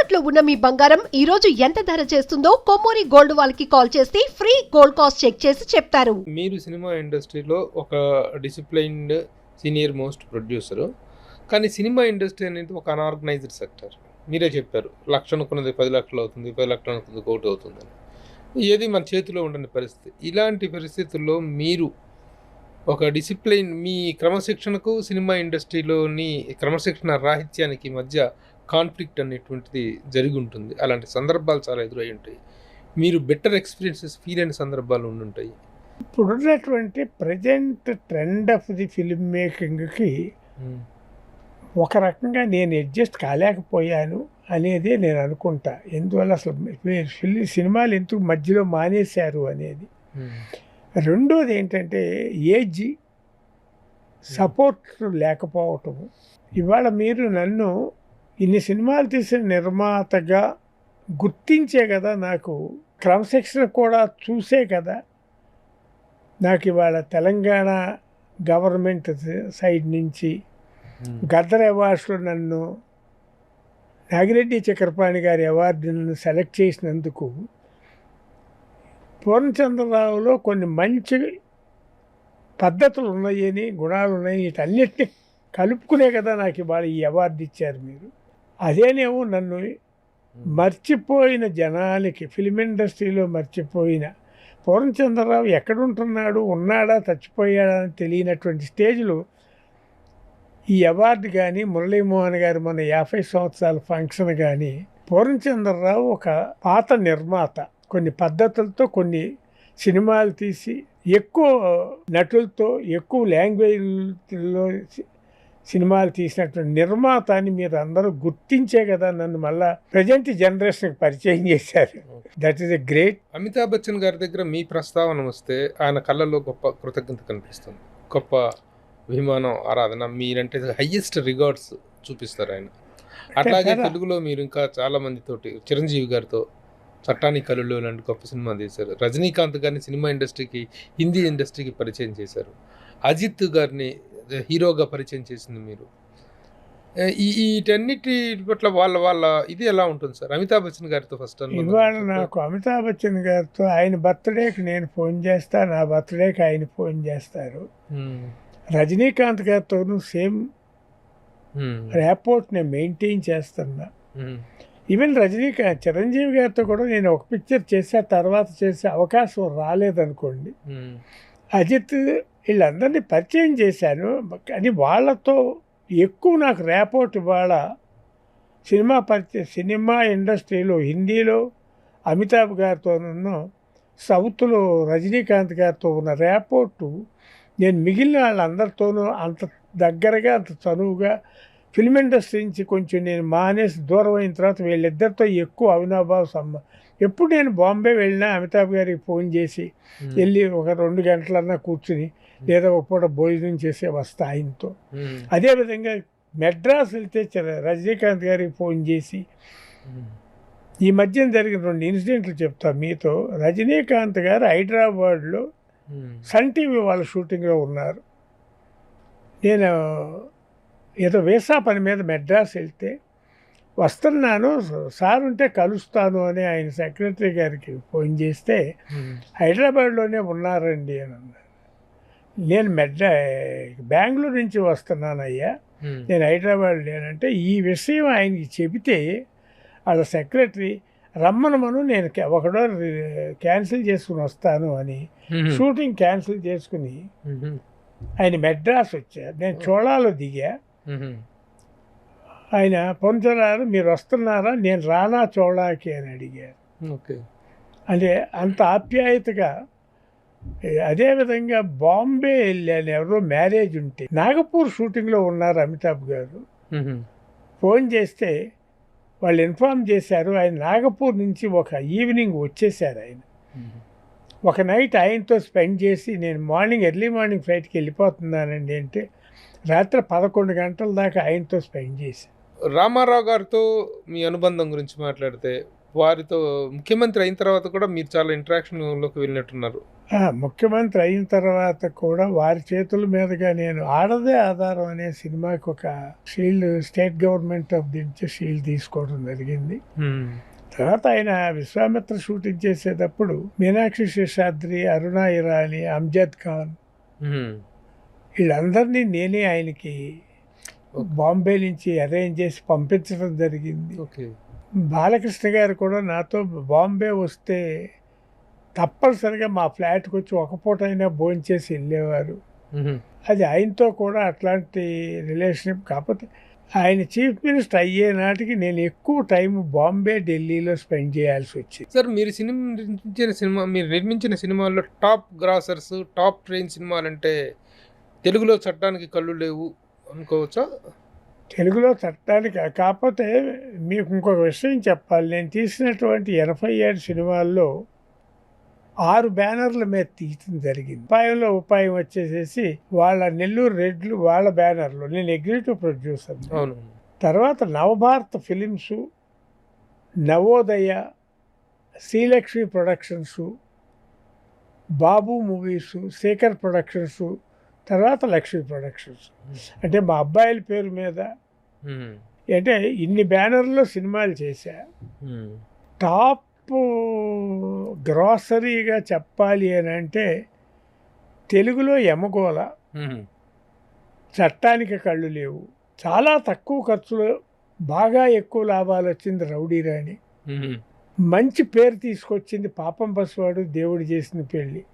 తాకట్లో ఉన్న మీ బంగారం ఈ రోజు ఎంత ధర చేస్తుందో కొమ్మూరి గోల్డ్ వాళ్ళకి కాల్ చేస్తే ఫ్రీ గోల్డ్ కాస్ట్ చెక్ చేసి చెప్తారు. మీరు సినిమా ఇండస్ట్రీలో ఒక డిసిప్లైన్డ్ సీనియర్ మోస్ట్ ప్రొడ్యూసరు, కానీ సినిమా ఇండస్ట్రీ అనేది ఒక అన్ఆర్గనైజ్డ్ సెక్టర్. మీరే చెప్పారు, లక్ష అనుకున్నది 10 లక్షలు అవుతుంది, 10 లక్షలు అనుకున్నది 1 కోటి అవుతుందని. ఏది మన చేతిలో ఉండని పరిస్థితి. ఇలాంటి పరిస్థితుల్లో మీరు ఒక డిసిప్లైన్, మీ క్రమశిక్షణకు సినిమా ఇండస్ట్రీలోని క్రమశిక్షణ రాహిత్యానికి మధ్య కాన్ఫ్లిక్ట్ అనేటువంటిది జరిగి ఉంటుంది. అలాంటి సందర్భాలు చాలా ఎదురై ఉంటాయి. మీరు బెటర్ ఎక్స్పీరియన్సెస్ ఫీల్ అయిన సందర్భాలు ఉండుంటాయి. ఇప్పుడున్నటువంటి present trend of the film మేకింగ్కి ఒక రకంగా నేను అడ్జస్ట్ కాలేకపోయాను అనేదే నేను అనుకుంటా. ఎందువల్ల అసలు సినిమాలు ఎందుకు మధ్యలో మానేశారు అనేది. రెండోది ఏంటంటే ఏజ్ సపోర్ట్ లేకపోవటము. ఇవాళ మీరు నన్ను ఇన్ని సినిమాలు తీసిన నిర్మాతగా గుర్తించే కదా, నాకు క్రమశిక్షణ కూడా చూసే కదా నాకు ఇవాళ తెలంగాణ గవర్నమెంట్ సైడ్ నుంచి గద్దర్ అవార్డ్స్లో నన్ను నాగిరెడ్డి చక్రపాణి గారి అవార్డును సెలెక్ట్ చేసినందుకు పూర్ణచంద్రరావులో కొన్ని మంచి పద్ధతులు ఉన్నాయని, గుణాలు ఉన్నాయి, వీటన్నిటిని కలుపుకునే కదా నాకు ఇవాళ ఈ అవార్డు ఇచ్చారు మీరు. అదేనేమో నన్ను మర్చిపోయిన జనాలకి, ఫిల్మ్ ఇండస్ట్రీలో మర్చిపోయిన పూర్ణచంద్రరావు ఎక్కడుంటున్నాడు, ఉన్నాడా, చచ్చిపోయాడా అని తెలియనటువంటి స్టేజ్లో ఈ అవార్డు కానీ, మురళీమోహన్ గారు మన 50 సంవత్సరాల ఫంక్షన్ కానీ, పూర్ణచంద్రరావు ఒక పాత నిర్మాత, కొన్ని పద్ధతులతో కొన్ని సినిమాలు తీసి ఎక్కువ నటులతో ఎక్కువ లాంగ్వేజ్లో సినిమాలు తీసినటువంటి నిర్మాత అని మీరు అందరూ గుర్తించే కదా నన్ను మళ్ళా ప్రజెంట్ జనరేషన్కి పరిచయం చేశారు. That is a great. Amitabh Bachchan గారి దగ్గర మీ ప్రస్తావన వస్తే ఆయన కళ్ళల్లో గొప్ప కృతజ్ఞత కనిపిస్తుంది, గొప్ప అభిమానం, ఆరాధన. మీరంటే హైయెస్ట్ రిగార్డ్స్ చూపిస్తారు ఆయన. అట్లాగే తెలుగులో మీరు ఇంకా చాలా మందితోటి, చిరంజీవి గారితో చట్టాని కలులో లాంటి గొప్ప సినిమా తీశారు. రజనీకాంత్ గారిని సినిమా ఇండస్ట్రీకి, హిందీ ఇండస్ట్రీకి పరిచయం చేశారు. అజిత్ గారిని హీరోగా పరిచయం చేసింది మీరు. వీటన్నిటి పట్ల వాళ్ళ ఇది ఎలా ఉంటుంది సార్? అమితాబ్ బచ్చన్ గారితో ఫస్ట్ ఇవాళ నాకు అమితాబ్ బచ్చన్ గారితో ఆయన బర్త్డేకి నేను ఫోన్ చేస్తా, నా బర్త్డేకి ఆయన ఫోన్ చేస్తారు. రజనీకాంత్ గారితోనూ సేమ్ ర్యాపోర్ట్ నేను మెయింటైన్ చేస్తున్నా. ఈవెన్ చిరంజీవి గారితో కూడా నేను ఒక పిక్చర్ చేసే తర్వాత చేసే అవకాశం రాలేదనుకోండి. అజిత్ వీళ్ళందరినీ పరిచయం చేశాను, కానీ వాళ్ళతో ఎక్కువ నాకు ర్యాపోర్ట్ ఇవాళ సినిమా ఇండస్ట్రీలో హిందీలో అమితాబ్ గారితోనూ, సౌత్లో రజనీకాంత్ గారితో ఉన్న ర్యాపోర్టు నేను మిగిలిన వాళ్ళందరితోనూ అంత దగ్గరగా, అంత చనువుగా, ఫిల్మ్ ఇండస్ట్రీ నుంచి కొంచెం నేను మానేసి దూరం అయిన తర్వాత వీళ్ళిద్దరితో ఎక్కువ అవినాభావ ఎప్పుడు నేను బాంబే వెళ్ళినా అమితాబ్ గారికి ఫోన్ చేసి వెళ్ళి ఒక 2 గంటలన్నా కూర్చుని లేదా ఒక పూట భోజనం చేసి వస్తా ఆయనతో. అదేవిధంగా మెడ్రాస్ వెళ్తే రజనీకాంత్ గారికి ఫోన్ చేసి, ఈ మధ్యన జరిగిన 2 ఇన్సిడెంట్లు చెప్తా మీతో. రజనీకాంత్ గారు హైదరాబాద్లో సన్ టీవీ వాళ్ళ షూటింగ్లో ఉన్నారు. నేను ఏదో వీసా పని మీద మెడ్రాస్ వెళ్తే వస్తున్నాను సార్ ఉంటే కలుస్తాను అని ఆయన సెక్రటరీ గారికి ఫోన్ చేస్తే హైదరాబాద్లోనే ఉన్నారండి అని అన్నారు. నేను బెంగళూరు నుంచి వస్తున్నానయ్యా, నేను హైదరాబాద్ లేనంటే ఈ విషయం ఆయనకి చెబితే వాళ్ళ సెక్రటరీ రమ్మనమను, నేను ఒకడో క్యాన్సిల్ చేసుకుని వస్తాను అని షూటింగ్ క్యాన్సిల్ చేసుకుని ఆయన మెడ్రాస్ వచ్చారు. నేను చోళాలో దిగా. ఆయన పొందుతున్నారు, మీరు వస్తున్నారా, నేను రానా చోళాకి అని అడిగారు. అంటే అంత ఆప్యాయతగా. అదేవిధంగా బాంబే వెళ్ళాను, ఎవరో మ్యారేజ్ ఉంటే, నాగపూర్ షూటింగ్లో ఉన్నారు అమితాబ్ గారు. ఫోన్ చేస్తే వాళ్ళు ఇన్ఫార్మ్ చేశారు ఆయన నాగపూర్ నుంచి ఒక ఈవినింగ్ వచ్చేసారు. ఆయన ఒక నైట్ ఆయనతో స్పెండ్ చేసి నేను ఎర్లీ మార్నింగ్ ఫ్లైట్కి వెళ్ళిపోతున్నానండి అంటే రాత్రి 11 గంటల దాకా ఆయనతో స్పెండ్ చేశాను. రామారావు గారితో మీ అనుబంధం గురించి మాట్లాడితే వారితో ముఖ్యమంత్రి అయిన తర్వాత కూడా మీరు చాలా ఇంటరాక్షన్‌లోకి వెళ్ళినట్టున్నారు. ముఖ్యమంత్రి అయిన తర్వాత కూడా వారి చేతుల మీదుగా నేను 'ఆడదే ఆధారం' అనే సినిమాకి ఒక shield, state government of the నుంచి షీల్డ్ తీసుకోవడం జరిగింది. తర్వాత ఆయన విశ్వామిత్ర షూటింగ్ చేసేటప్పుడు మీనాక్షి శేషాద్రి, అరుణ ఇరానీ, అమ్జద్ ఖాన్ వీళ్ళందరినీ నేనే ఆయనకి బాంబే నుంచి అరేంజ్ చేసి పంపించడం జరిగింది. ఓకే. బాలకృష్ణ గారు కూడా నాతో బాంబే వస్తే తప్పనిసరిగా మా ఫ్లాట్కి వచ్చి ఒక పూట అయినా భోంచేసి వెళ్ళేవారు. అది ఆయనతో కూడా అట్లాంటి రిలేషన్షిప్. కాకపోతే ఆయన చీఫ్ మినిస్టర్ అయ్యే నాటికి నేను ఎక్కువ టైం బాంబే, ఢిల్లీలో స్పెండ్ చేయాల్సి వచ్చింది. సార్ మీరు నిర్మించిన సినిమాల్లో టాప్ గ్రాసర్స్, టాప్ ట్రైన్ సినిమాలంటే తెలుగులో చట్టానికి కళ్ళు లేవు అనుకోవచ్చా? తెలుగులో చట్టానికి కాకపోతే మీకు ఇంకొక విషయం చెప్పాలి. నేను తీసినటువంటి 87 సినిమాల్లో 6 బ్యానర్ల మీద తీయటం జరిగింది. ఉపాయం వచ్చేసేసి వాళ్ళ నెల్లూరు రెడ్లు వాళ్ళ బ్యానర్లో నేను ఎగ్జిక్యూటివ్ ప్రొడ్యూసర్. అవును. తర్వాత నవభారత్ ఫిలిమ్స్, నవోదయ, శ్రీలక్ష్మి ప్రొడక్షన్స్, బాబు మూవీస్, శేఖర్ ప్రొడక్షన్స్, తర్వాత లక్ష్మీ ప్రొడక్షన్స్. అంటే మా అబ్బాయిల పేరు మీద అంటే ఇన్ని బ్యానర్లో సినిమాలు చేశా. టాప్ గ్రాసరీగా చెప్పాలి అని అంటే తెలుగులో యమగోళ, చట్టానికి కళ్ళు లేవు, చాలా తక్కువ ఖర్చులో బాగా ఎక్కువ లాభాలు వచ్చింది రౌడీ రాణి, మంచి పేరు తీసుకొచ్చింది పాపం పసివాడు, దేవుడు చేసిన పెళ్ళి.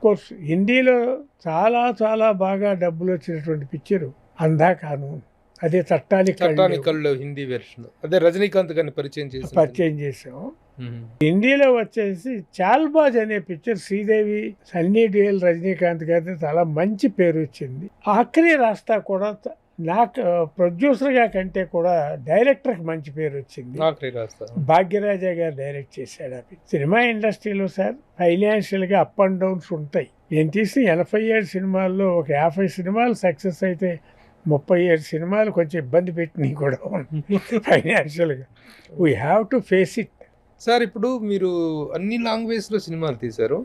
కోర్స్ హిందీలో చాలా చాలా బాగా డబ్బులు వచ్చినటువంటి పిక్చరు అందా కానూన్, అదే చట్టానికి కళ్ళు హిందీ వెర్షన్. అదే రజనీకాంత్ గారిని పరిచయం చేసాం. హిందీలో వచ్చేసి చాల్బాజ్ అనే పిక్చర్ శ్రీదేవి, సన్నీ డియోల్, రజనీకాంత్ గారి చాలా మంచి పేరు వచ్చింది. ఆఖరి రాస్తా కూడా నాకు ప్రొడ్యూసర్గా కంటే కూడా డైరెక్టర్కి మంచి పేరు వచ్చింది. భాగ్యరాజా గారు డైరెక్ట్ చేశాడు. సినిమా ఇండస్ట్రీలో సార్ ఫైనాన్షియల్గా అప్ అండ్ డౌన్స్ ఉంటాయి. నేను తీసిన 87 సినిమాల్లో ఒక 50 సినిమాలు సక్సెస్ అయితే 37 సినిమాలు కొంచెం ఇబ్బంది పెట్టినవి కూడా ఫైనాన్షియల్గా. We have to face it. Sir ఇప్పుడు మీరు అన్ని లాంగ్వేజ్లో సినిమాలు తీశారు.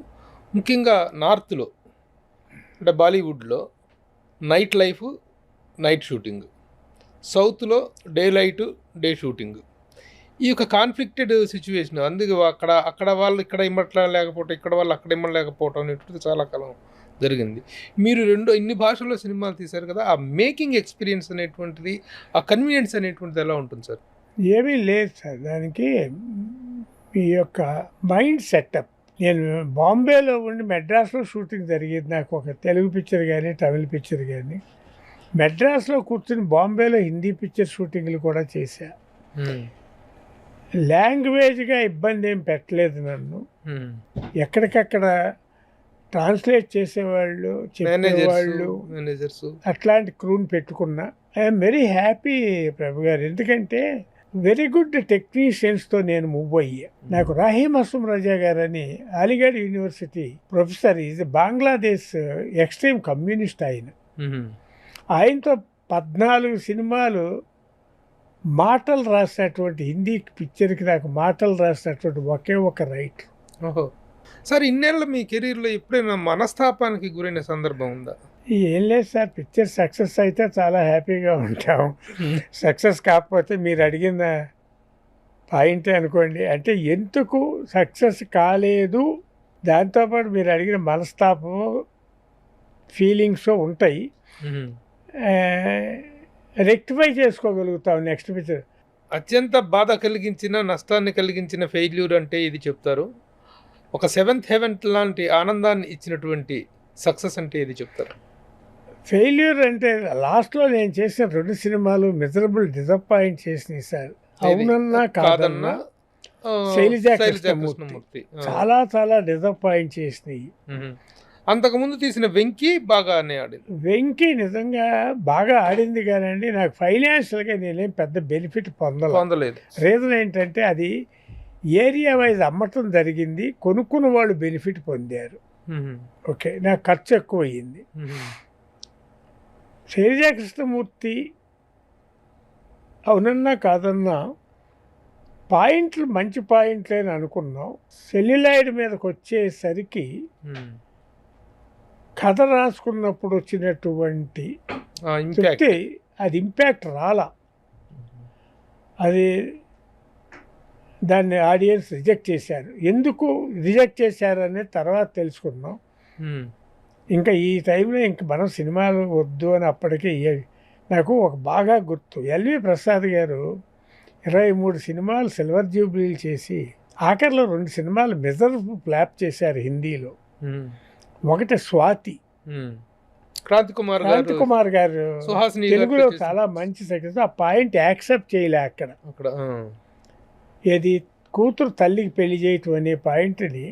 ముఖ్యంగా నార్త్లో అంటే బాలీవుడ్లో నైట్ లైఫ్, నైట్ షూటింగ్, సౌత్లో డే లైట్, డే షూటింగ్. ఈ యొక్క కాన్ఫ్లిక్టెడ్ సిచ్యువేషన్, అందుకే అక్కడ వాళ్ళు ఇక్కడ ఇమ్మట్లేకపోవటం, ఇక్కడ వాళ్ళు అక్కడ ఇమ్మలేకపోవటం అనేటువంటిది చాలా కాలం జరిగింది. మీరు ఇన్ని భాషల్లో సినిమాలు తీశారు కదా, ఆ మేకింగ్ ఎక్స్పీరియన్స్ అనేటువంటిది, ఆ కన్వీనియన్స్ అనేటువంటిది ఎలా ఉంటుంది సార్? ఏమీ లేదు సార్ దానికి. ఈ యొక్క మైండ్ సెటప్. నేను బాంబేలో ఉండి మెడ్రాస్లో షూటింగ్ జరిగేది. నాకు ఒక తెలుగు పిక్చర్ కానీ తమిళ పిక్చర్ కానీ. మెడ్రాస్లో కూర్చుని బాంబేలో హిందీ పిక్చర్ షూటింగ్లు కూడా చేశా. లాంగ్వేజ్గా ఇబ్బంది ఏం పెట్టలేదు నన్ను. ఎక్కడికక్కడ ట్రాన్స్లేట్ చేసేవాళ్ళు, చెప్పేవాళ్ళు, అట్లాంటి క్రూని పెట్టుకున్నా. ఐఎమ్ వెరీ హ్యాపీ ప్రభు గారు. ఎందుకంటే వెరీ గుడ్ టెక్నీషియన్స్తో నేను మూవ్ అయ్యా. నాకు రాహీమ్ అస్మ్ రజా గారని Aligarh university professor, is Bangladesh extreme communist ఆయన. ఆయనతో 14 సినిమాలు మాటలు రాసినటువంటి హిందీ పిక్చర్కి నాకు మాటలు రాసినటువంటి ఒకే ఒక రైట్. ఓహో సార్, ఇన్నేళ్ళ మీ కెరీర్లో ఎప్పుడైనా మనస్తాపానికి గురైన సందర్భం ఉందా? ఏం లేదు సార్, పిక్చర్ సక్సెస్ అయితే చాలా హ్యాపీగా ఉంటాం. సక్సెస్ కాకపోతే మీరు అడిగిన పాయింటే అనుకోండి. అంటే ఎందుకు సక్సెస్ కాలేదు, దాంతోపాటు మీరు అడిగిన మనస్తాపము, ఫీలింగ్స్ ఉంటాయి. రెక్టిఫై చేసుకోగలుగుతాం నెక్స్ట్ పిక్చర్. అత్యంత బాధ కలిగించిన, నష్టాన్ని కలిగించిన ఫెయిల్యూర్ అంటే ఇది చెప్తారు. ఒక 7th హెవెన్ లాంటి ఆనందాన్ని ఇచ్చినటువంటి సక్సెస్ అంటే ఇది చెప్తారు. ఫెయిల్యూర్ అంటే లాస్ట్లో నేను చేసిన 2 సినిమాలు మిజరబుల్ డిసప్పాయింట్ చేసినాయి సార్. అవునన్నా కాదన్నా, శైలజా కృష్ణమూర్తి చాలా చాలా డిసప్పాయింట్ చేసినాయి. అంతకుముందు తీసిన వెంకీ బాగానే ఆడింది. వెంకీ నిజంగా బాగా ఆడింది కానండి, నాకు ఫైనాన్షియల్గా నేనేం పెద్ద బెనిఫిట్ పొందలేదు. రీజన్ ఏంటంటే అది ఏరియా వైజ్ అమ్మటం జరిగింది, కొనుక్కున్న వాళ్ళు బెనిఫిట్ పొందారు. ఓకే, నాకు ఖర్చు ఎక్కువ అయ్యింది. శైలజా కృష్ణమూర్తి అవునన్నా కాదన్నా పాయింట్లు మంచి పాయింట్లే అని అనుకున్నాం. సెల్యులాయిడ్ మీదకి వచ్చేసరికి కథ రాసుకున్నప్పుడు వచ్చినటువంటి ఇంపాక్ట్ చెప్తే అది ఇంపాక్ట్ రాలా. అది దాన్ని ఆడియన్స్ రిజెక్ట్ చేశారు. ఎందుకు రిజెక్ట్ చేశారు అనేది తర్వాత తెలుసుకున్నాం. ఇంకా ఈ టైంలో ఇంక మనం సినిమాలు వద్దు అని అప్పటికే నాకు ఒక బాగా గుర్తు, ఎల్వి ప్రసాద్ గారు 23 సినిమాలు సిల్వర్ జూబ్లీలు చేసి ఆఖరిలో 2 సినిమాలు మెజరబుల్ ఫ్లాప్ చేశారు హిందీలో. ఒకటి స్వాతి, క్రాంతి కుమార్ గారు సుహాసిని తెలుగులో గారితో చాలా మంచి సక్సెస్. ఆ పాయింట్ యాక్సెప్ట్ చేయలే అక్కడ. అక్కడ ఏది కూతురు తల్లికి పెళ్లి చేయటం అనే పాయింట్ని.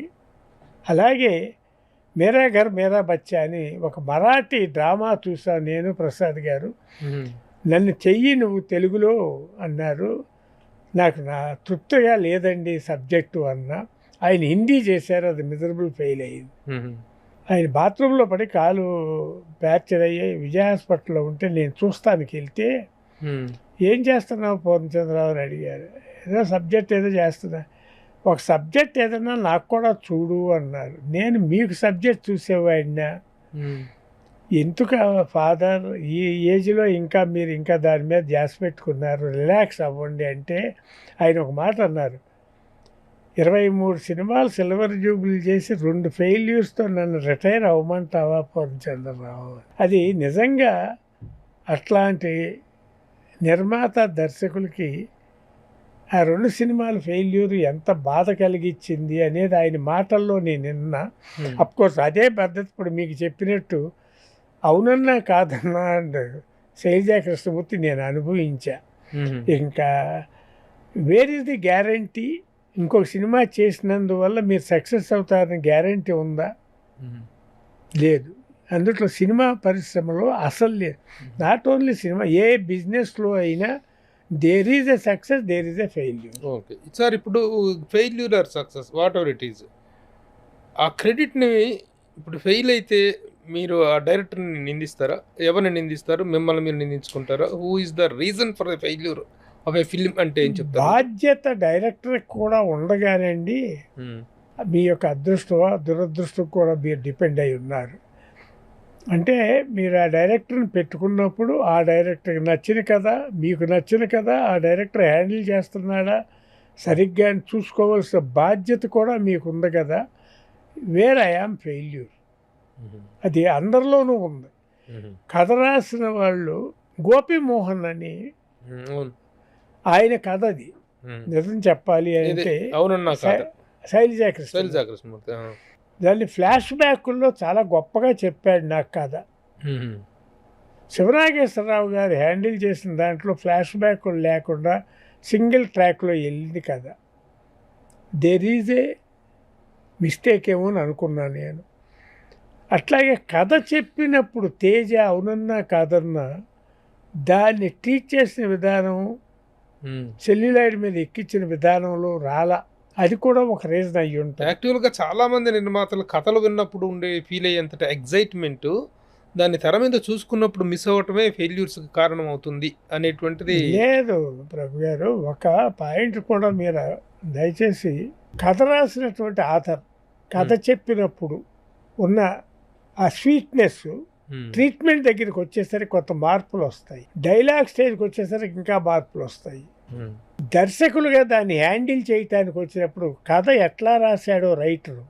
అలాగే మేరా ఘర్ మేరా బచ్చా అని ఒక మరాఠీ డ్రామా చూసాను నేను, ప్రసాద్ గారు. నన్ను చెయ్యి నువ్వు తెలుగులో అన్నారు. నాకు తృప్తిగా లేదండి సబ్జెక్టు అన్నా. ఆయన హిందీ చేశారు, అది మిజరబుల్ ఫెయిల్ అయ్యింది. ఆయన బాత్రూంలో పడి కాలు ఫ్రాక్చర్ అయ్యాయి, విజయ హాస్పిటల్లో ఉంటే నేను చూస్తానికి వెళ్తే ఏం చేస్తున్నావు పూర్ణచంద్రరావు అని అడిగారు. ఏదో సబ్జెక్ట్ ఏదో చేస్తున్నా. ఒక సబ్జెక్ట్ ఏదన్నా నాకు కూడా చూడు అన్నారు. నేను మీకు సబ్జెక్ట్ చూసేవాడినా, ఎందుకు ఫాదర్ ఈ ఏజ్లో ఇంకా మీరు ఇంకా దాని మీద ధ్యాస పెట్టుకున్నారు, రిలాక్స్ అవ్వండి అంటే ఆయన ఒక మాట అన్నారు. 23 సినిమాలు సిల్వర్ జూబ్లీ చేసి 2 ఫెయిల్యూర్స్తో నన్ను రిటైర్ అవ్వమంటావా పూర్ణచంద్రరావు. అది నిజంగా అట్లాంటి నిర్మాత దర్శకులకి ఆ 2 సినిమాలు ఫెయిల్యూర్ ఎంత బాధ కలిగించింది అనేది ఆయన మాటల్లో నేను విన్నా. అఫ్కోర్స్ అదే పద్ధతి ఇప్పుడు మీకు చెప్పినట్టు అవునన్నా కాదన్నా అండ్ శైలజా కృష్ణమూర్తి నేను అనుభవించా. ఇంకా వేర్ ఇస్ ది గ్యారంటీ? ఇంకొక సినిమా చేసినందువల్ల మీరు సక్సెస్ అవుతారని గ్యారంటీ ఉందా? లేదు. అందుట్లో సినిమా పరిశ్రమలో అసలు లేదు. నాట్ ఓన్లీ సినిమా, ఏ బిజినెస్లో అయినా there is a success, there is a failure. Okay sir, ఇప్పుడు failure or success whatever it is, ఆ క్రెడిట్ని ఇప్పుడు ఫెయిల్ అయితే మీరు ఆ డైరెక్టర్ని నిందిస్తారా? ఎవరిని నిందిస్తారు? మిమ్మల్ని మీరు నిందించుకుంటారా? Who is the reason for the failure of a film అంటే ఏం చెప్తారు? బాధ్యత డైరెక్టర్కి కూడా ఉండగానండి. మీ యొక్క అదృష్టం దురదృష్టం కూడా మీరు డిపెండ్ అయి ఉన్నారు. అంటే మీరు ఆ డైరెక్టర్ని పెట్టుకున్నప్పుడు ఆ డైరెక్టర్కి నచ్చిన కదా, మీకు నచ్చిన కదా, ఆ డైరెక్టర్ హ్యాండిల్ చేస్తున్నాడా సరిగ్గా చూసుకోవాల్సిన బాధ్యత కూడా మీకు ఉంది కదా. వేర్ ఐ యామ్ ఫెయిల్యూర్, అది అందరిలోనూ ఉంది. కథ రాసిన వాళ్ళు గోపీమోహన్ అని ఆయన కథ, అది నిజం చెప్పాలి అంటే శైలజా కృష్ణమూర్తి దాన్ని ఫ్లాష్ బ్యాక్ల్లో చాలా గొప్పగా చెప్పాడు నాకు కథ. శివనాగేశ్వరరావు గారు హ్యాండిల్ చేసిన దాంట్లో ఫ్లాష్ బ్యాక్లు లేకుండా సింగిల్ ట్రాక్లో వెళ్ళింది కథ. దేర్ ఈజ్ ఏ మిస్టేక్ ఏమో అని అనుకున్నాను నేను. అట్లాగే కథ చెప్పినప్పుడు తేజ అవునన్నా కాదన్నా దాన్ని ట్రీట్ చేసిన విధానం, సెల్యులాయిడ్ మీద ఎక్కించిన విధానంలో రాలా. అది కూడా ఒక రీజన్ అయ్యి ఉంటుంది. యాక్చువల్గా చాలామంది నిర్మాతలు కథలు విన్నప్పుడు ఉండే ఫీల్ అయ్యేంతటి ఎగ్జైట్మెంట్ దాన్ని తెర మీద చూసుకున్నప్పుడు మిస్ అవ్వటమే ఫెయిల్యూర్స్కి కారణం అవుతుంది అనేటువంటిది లేదు ప్రభు గారు. ఒక పాయింట్ కూడా మీరు దయచేసి, కథ రాసినటువంటి ఆథర్ కథ చెప్పినప్పుడు ఉన్న ఆ స్వీట్నెస్ ట్రీట్మెంట్ దగ్గరికి వచ్చేసరికి కొంత మార్పులు వస్తాయి, డైలాగ్ స్టేజ్కి వచ్చేసరికి ఇంకా మార్పులు వస్తాయి. దర్శకులుగా దాన్ని హ్యాండిల్ చేయటానికి వచ్చినప్పుడు కథ ఎట్లా రాశాడో రైటరు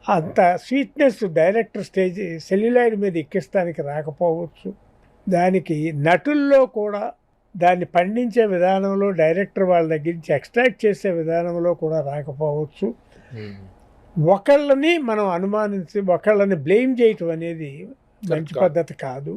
అంత స్వీట్నెస్ డైరెక్టర్ స్టేజ్ సెల్యులాయిడ్ మీద ఎక్కిస్తానికి రాకపోవచ్చు. దానికి నటుల్లో కూడా దాన్ని పండించే విధానంలో డైరెక్టర్ వాళ్ళ దగ్గర నుంచి ఎక్స్ట్రాక్ట్ చేసే విధానంలో కూడా రాకపోవచ్చు. ఒకళ్ళని మనం అనుమానించి ఒకళ్ళని బ్లేమ్ చేయటం అనేది మంచి పద్ధతి కాదు.